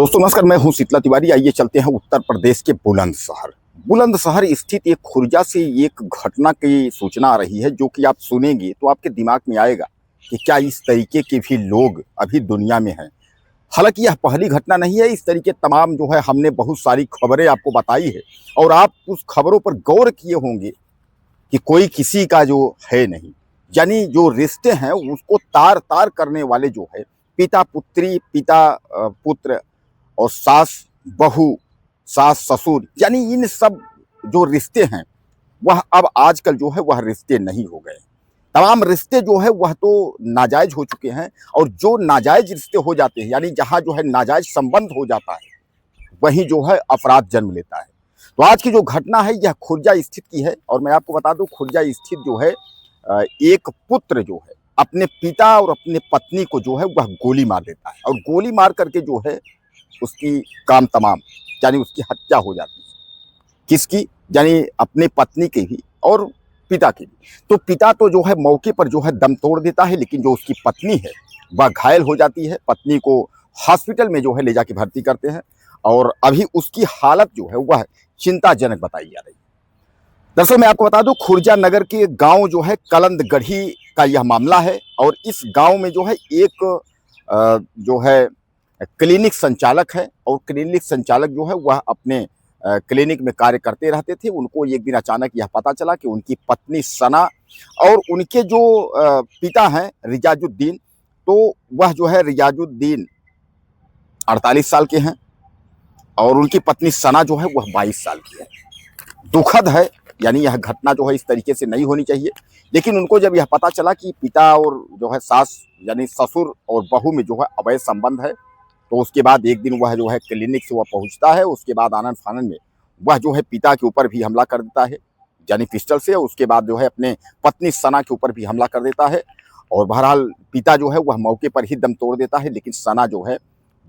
दोस्तों नमस्कार, मैं हूं शीतला तिवारी। आइए चलते हैं उत्तर प्रदेश के बुलंदशहर। बुलंदशहर स्थित एक खुर्जा से एक घटना की सूचना आ रही है, जो कि आप सुनेंगे तो आपके दिमाग में आएगा कि क्या इस तरीके के भी लोग अभी दुनिया में हैं। हालांकि यह पहली घटना नहीं है, इस तरीके तमाम जो है हमने बहुत सारी खबरें आपको बताई है और आप उस खबरों पर गौर किए होंगे कि कोई किसी का जो है नहीं, यानी जो रिश्ते हैं उसको तार तार करने वाले जो है पिता पुत्री, पिता पुत्र और सास बहू, सास ससुर, यानी इन सब जो रिश्ते हैं वह अब आजकल जो है वह रिश्ते नहीं हो गए। तमाम रिश्ते जो है वह तो नाजायज हो चुके हैं, और जो नाजायज रिश्ते हो जाते हैं, यानी जहाँ जो है नाजायज संबंध हो जाता है, वहीं जो है अपराध जन्म लेता है। तो आज की जो घटना है यह खुर्जा स्थित की है, और मैं आपको बता दूं खुर्जा स्थित जो है एक पुत्र जो है अपने पिता और अपने पत्नी को जो है वह गोली मार देता है, और गोली मार करके जो है उसकी काम तमाम, यानी उसकी हत्या हो जाती है। किसकी? यानी अपने पत्नी की भी और पिता की भी। तो पिता तो जो है मौके पर जो है दम तोड़ देता है, लेकिन जो उसकी पत्नी है वह घायल हो जाती है। पत्नी को हॉस्पिटल में जो है ले जाके भर्ती करते हैं, और अभी उसकी हालत जो है वह चिंताजनक बताई जा रही है। दरअसल मैं आपको बता दूं, खुर्जा नगर के गांव जो है कलंदगढ़ी का यह मामला है, और इस गांव में जो है एक जो है क्लिनिक संचालक है, और क्लिनिक संचालक जो है वह अपने क्लिनिक में कार्य करते रहते थे। उनको एक दिन अचानक यह पता चला कि उनकी पत्नी सना और उनके जो पिता हैं रिजाजुद्दीन, तो वह जो है रिजाजुद्दीन 48 साल के हैं, और उनकी पत्नी सना जो है वह 22 साल की है। दुखद है, यानी यह घटना जो है इस तरीके से नहीं होनी चाहिए। लेकिन उनको जब यह पता चला कि पिता और जो है सास यानी ससुर और बहू में जो है अवैध संबंध है, तो उसके बाद एक दिन वह जो है क्लिनिक से वह पहुंचता है। उसके बाद आनन फानन में वह जो है पिता के ऊपर भी हमला कर देता है, यानी पिस्टल से। उसके बाद जो है अपने पत्नी सना के ऊपर भी हमला कर देता है, और बहरहाल पिता जो है वह मौके पर ही दम तोड़ देता है, लेकिन सना जो है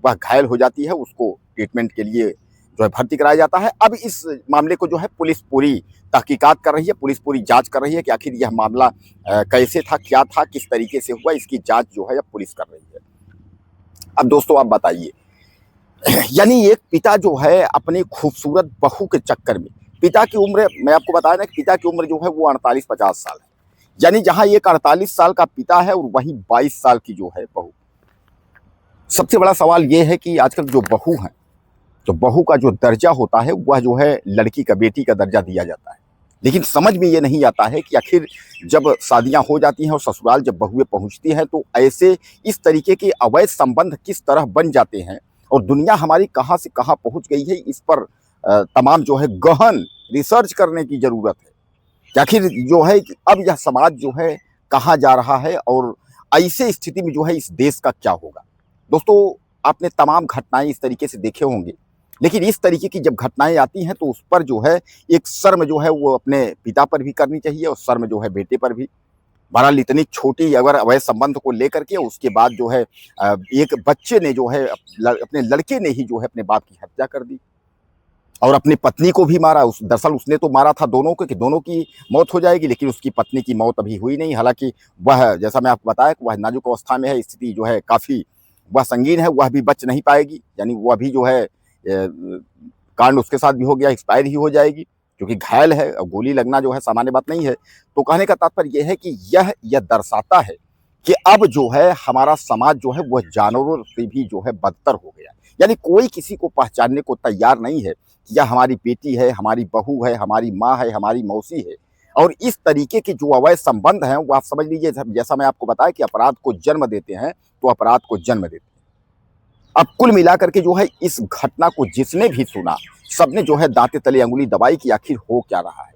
वह घायल हो जाती है। उसको ट्रीटमेंट के लिए जो है भर्ती कराया जाता है। अब इस मामले को जो है पुलिस पूरी तहकीकात कर रही है, पुलिस पूरी जांच कर रही है कि आखिर यह मामला कैसे था, क्या था, किस तरीके से हुआ। इसकी जांच जो है अब पुलिस कर रही है। अब दोस्तों आप बताइए, यानी एक पिता जो है अपनी खूबसूरत बहू के चक्कर में, पिता की उम्र मैं आपको बताया ना कि पिता की उम्र जो है वो 48-50 साल है, यानी जहां एक 48 साल का पिता है और वहीं 22 साल की जो है बहू। सबसे बड़ा सवाल ये है कि आजकल जो बहू हैं, तो बहू का जो दर्जा होता है वह जो है लड़की का, बेटी का दर्जा दिया जाता है। लेकिन समझ में ये नहीं आता है कि आखिर जब शादियां हो जाती हैं और ससुराल जब बहुएं पहुंचती हैं, तो ऐसे इस तरीके के अवैध संबंध किस तरह बन जाते हैं, और दुनिया हमारी कहां से कहां पहुंच गई है। इस पर तमाम जो है गहन रिसर्च करने की जरूरत है कि आखिर जो है कि अब यह समाज जो है कहाँ जा रहा है, और ऐसे स्थिति में जो है इस देश का क्या होगा। दोस्तों आपने तमाम घटनाएं इस तरीके से देखे होंगे, लेकिन इस तरीके की जब घटनाएं आती हैं तो उस पर जो है एक शर्म जो है वो अपने पिता पर भी करनी चाहिए, और शर्म जो है बेटे पर भी। बहरहाल इतनी छोटी अगर अवैध संबंध को लेकर के उसके बाद जो है एक बच्चे ने जो है अपने लड़के ने ही जो है अपने बाप की हत्या कर दी, और अपनी पत्नी को भी मारा। दरअसल उसने तो मारा था दोनों को कि दोनों की मौत हो जाएगी, लेकिन उसकी पत्नी की मौत अभी हुई नहीं। हालांकि वह, जैसा मैं आपको बताया, वह नाजुक अवस्था में है, स्थिति जो है काफ़ी वह संगीन है, वह भी बच नहीं पाएगी, यानी वह भी जो है कांड उसके साथ भी हो गया, एक्सपायर ही हो जाएगी, क्योंकि घायल है। गोली लगना जो है सामान्य बात नहीं है। तो कहने का तात्पर्य यह है कि यह दर्शाता है कि अब जो है हमारा समाज जो है वह जानवरों से भी जो है बदतर हो गया। यानी कोई किसी को पहचानने को तैयार नहीं है कि यह हमारी बेटी है, हमारी बहू है, हमारी माँ है, हमारी मौसी है। और इस तरीके के जो अवैध संबंध हैं वो आप समझ लीजिए, जैसा मैं आपको बताया कि अपराध को जन्म देते हैं, तो अपराध को जन्म देते हैं। अब कुल मिलाकर के जो है इस घटना को जिसने भी सुना, सबने जो है दांते तले अंगुली दबाई कि आखिर हो क्या रहा है।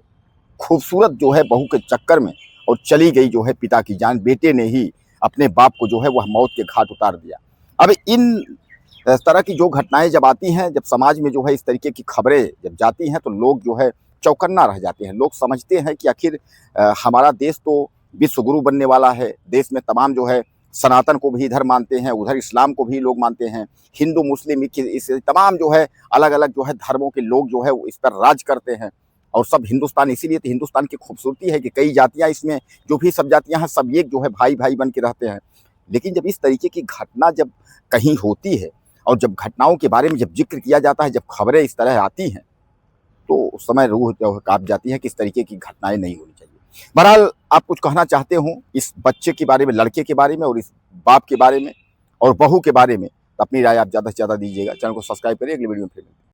खूबसूरत जो है बहू के चक्कर में और चली गई जो है पिता की जान। बेटे ने ही अपने बाप को जो है वह मौत के घाट उतार दिया। अब इन तरह की जो घटनाएं जब आती हैं, जब समाज में जो है इस तरीके की खबरें जब जाती हैं, तो लोग जो है चौकन्ना रह जाते हैं। लोग समझते हैं कि आखिर हमारा देश तो विश्व गुरु बनने वाला है। देश में तमाम जो है सनातन को भी इधर मानते हैं, उधर इस्लाम को भी लोग मानते हैं, हिंदू मुस्लिम इस तमाम जो है अलग अलग जो है धर्मों के लोग जो है इस पर राज करते हैं। और सब हिंदुस्तान, इसीलिए तो हिंदुस्तान की खूबसूरती है कि कई जातियां इसमें, जो भी सब जातियां हैं, सब एक जो है भाई भाई बन के रहते हैं। लेकिन जब इस तरीके की घटना जब कहीं होती है और जब घटनाओं के बारे में जब जिक्र किया जाता है, जब खबरें इस तरह आती हैं, तो उस समय रूह जो है काँप जाती है कि इस तरीके की घटनाएं नहीं होनी चाहिए। बहरहाल आप कुछ कहना चाहते हो इस बच्चे के बारे में, लड़के के बारे में और इस बाप के बारे में और बहू के बारे में, तो अपनी राय आप ज़्यादा से ज़्यादा दीजिएगा। चैनल को सब्सक्राइब करिए, अगली वीडियो में फिर मिलते हैं।